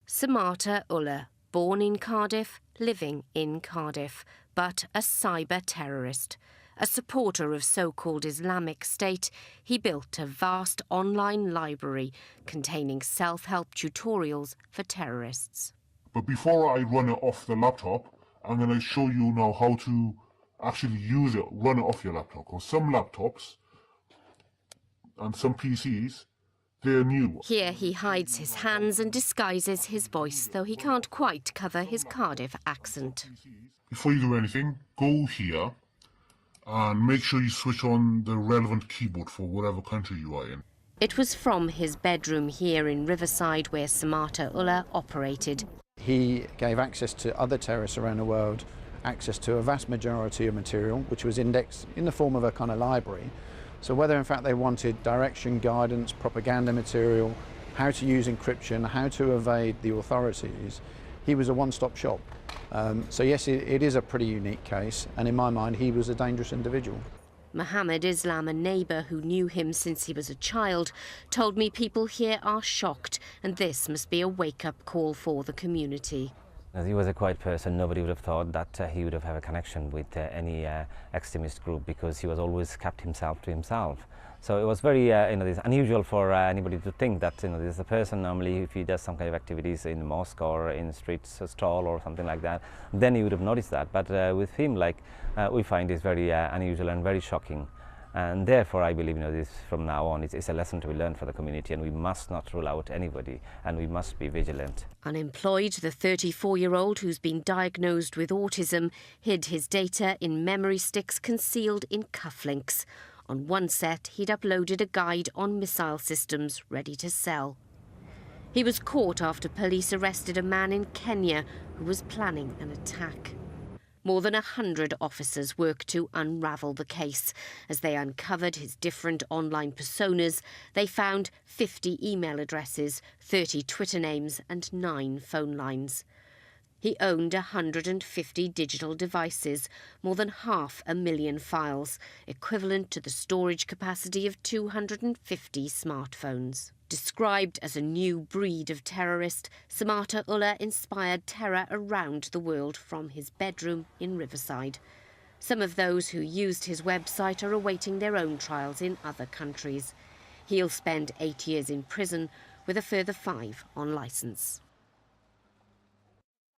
Samata Ullah, born in Cardiff, living in Cardiff, but a cyber terrorist. A supporter of so-called Islamic State, he built a vast online library containing self-help tutorials for terrorists. But before I run it off the laptop, I'm going to show you now how to actually use it, run it off your laptop. Because some laptops and some PCs, they're new. Here he hides his hands and disguises his voice, though he can't quite cover his Cardiff accent. Before you do anything, go here and make sure you switch on the relevant keyboard for whatever country you are in. It was from his bedroom here in Riverside where Samata Ullah operated. He gave access to other terrorists around the world, access to a vast majority of material, which was indexed in the form of a kind of library. So whether in fact they wanted direction, guidance, propaganda material, how to use encryption, how to evade the authorities, he was a one-stop shop. So yes, it is a pretty unique case, and in my mind he was a dangerous individual. Mohammed Islam, a neighbour who knew him since he was a child, told me people here are shocked, and this must be a wake-up call for the community. He was a quiet person. Nobody would have thought that he would have a connection with any extremist group, because he was always kept himself to himself. So it was very it's unusual for anybody to think that there's a person normally, if he does some kind of activities in the mosque or in streets stall or something like that, then he would have noticed that. But with him, we find this very unusual and very shocking. And therefore, I believe this from now on, it's a lesson to be learned for the community, and we must not rule out anybody, and we must be vigilant. Unemployed, the 34-year-old who's been diagnosed with autism hid his data in memory sticks concealed in cufflinks. On one set, he'd uploaded a guide on missile systems ready to sell. He was caught after police arrested a man in Kenya who was planning an attack. More than 100 officers worked to unravel the case. As they uncovered his different online personas, they found 50 email addresses, 30 Twitter names and 9 phone lines. He owned 150 digital devices, more than 500,000 files, equivalent to the storage capacity of 250 smartphones. Described as a new breed of terrorist, Samata Ullah inspired terror around the world from his bedroom in Riverside. Some of those who used his website are awaiting their own trials in other countries. He'll spend 8 years in prison, with a further 5 on licence.